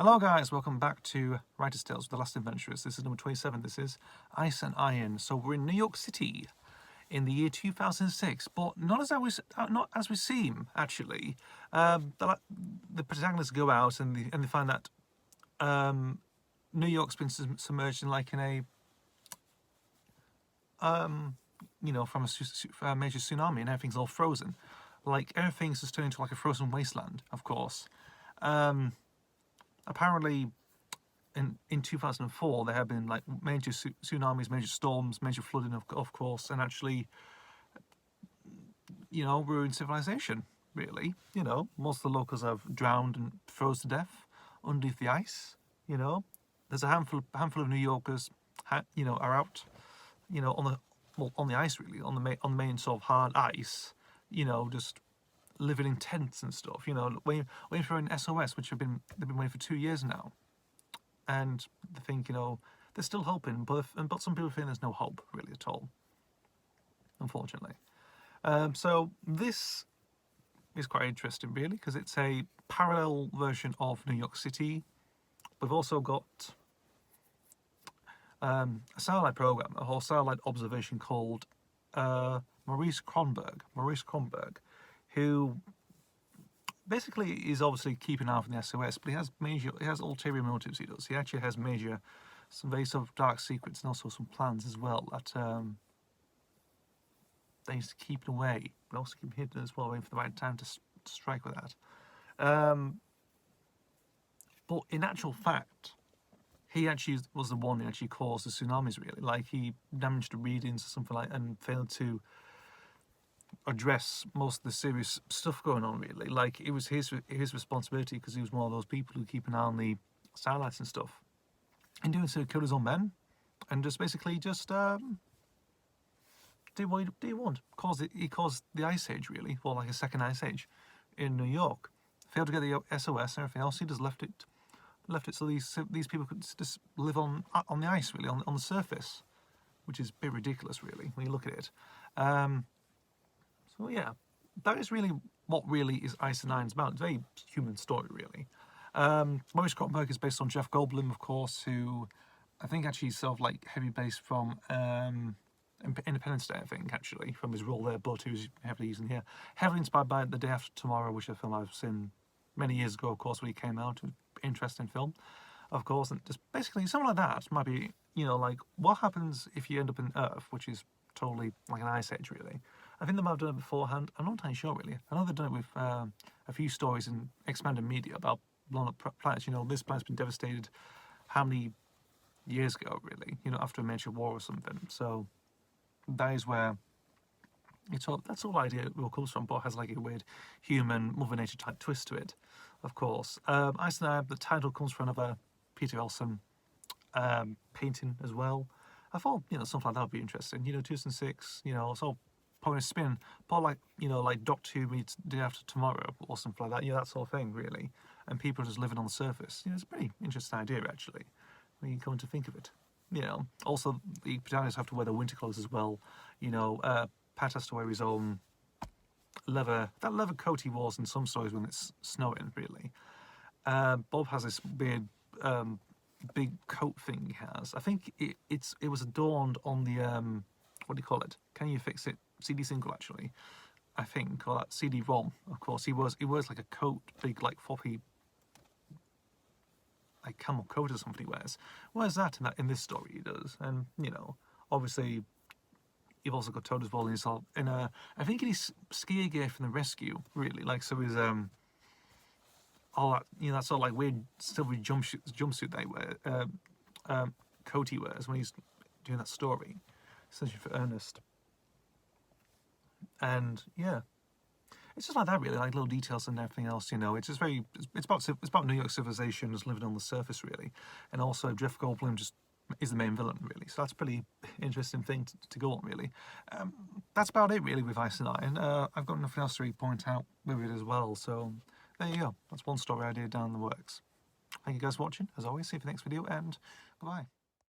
Hello guys, welcome back to Writer's Tales with The Last Adventurers. This is number 27, this is Ice and Iron. So we're in New York City in the year 2006, but not as we seem, actually. The protagonists go out and they find that New York's been submerged in like in a, from a major tsunami, and everything's all frozen. Like, everything's just turned into like a frozen wasteland, of course. Apparently, in 2004, there have been like major tsunamis, major storms, major flooding, of course, and actually, ruined civilization, really. Most of the locals have drowned and froze to death underneath the ice. There's a handful of New Yorkers, are out, on the ice, really, on the main sort of hard ice, just living in tents and stuff, waiting for an SOS, which they've been waiting for 2 years now, and they think, they're still hoping, but some people think there's no hope really at all, unfortunately. So this is quite interesting, really, because it's a parallel version of New York City. We've also got a satellite program, a whole satellite observation called Maurice Kronberg, who basically is obviously keeping an eye on the SOS, but he has ulterior motives. He actually has some very sort of dark secrets and also some plans as well that he's to keep away, but also keep hidden as well, waiting for the right time to strike with that. But in actual fact, he actually was the one who actually caused the tsunamis, really. Like, he damaged the readings or something like, and failed to address most of the serious stuff going on, really. Like, it was his responsibility, because he was one of those people who keep an eye on the satellites and stuff. In doing so, he killed his own men, and just basically did what he wanted. He caused the ice age, really, or like a second ice age in New York. Failed to get the SOS and everything else. He just left it so these people could just live on the ice, really, on the surface, which is a bit ridiculous, really, when you look at it. So yeah, that is really what really is Ice and Iron's about. It's a very human story, really. Maurice Kronberg is based on Jeff Goldblum, of course, who I think actually sort of like heavy based from Independence Day, I think, actually, from his role there, but he was heavily using here. Heavily inspired by The Day After Tomorrow, which is a film I've seen many years ago, of course, when he came out. Interesting film, of course, and just basically something like that might be, like, what happens if you end up in Earth, which is totally like an ice age, really. I think they might have done it beforehand. I'm not entirely sure, really. I know they've done it with a few stories in expanded media about blown up planets. This planet's been devastated how many years ago, really, after a major war or something. So that is where that's all idea it all comes from, but it has like a weird human Mother Nature type twist to it, of course. Ice and Iron, the title comes from another Peter Elson painting as well. I thought, something like that would be interesting. 2006, so putting a spin, but like, like Doctor Who meets Day After Tomorrow or something like that. That sort of thing, really. And people just living on the surface. It's a pretty interesting idea, actually, when you come to think of it. Also the protagonists have to wear their winter clothes as well. Pat has to wear his own leather coat he wears in some stories when it's snowing, really. Bob has this weird big coat thing he has. I think it was adorned on the what do you call it? Can You Fix It CD single, actually, I think, or that CD-ROM. Of course, he wears like a coat, big like floppy, like camel coat or something he wears. Where's that in this story? He does, and obviously. You've also got Toad as well I think in his ski gear from the rescue, really. Like, so his all that, that sort of like weird silvery jumpsuit they wear, coat he wears when he's doing that story, essentially for Ernest. And yeah, it's just like that, really, like little details and everything else. It's just it's about New York civilization just living on the surface, really, and also Jeff Goldblum just is the main villain, really. So that's a pretty interesting thing to go on, really. That's about it, really, with Ice and Iron. I've got nothing else to really point out with it as well. So there you go. That's one story idea down the works. Thank you guys for watching. As always, see you for the next video, and bye-bye.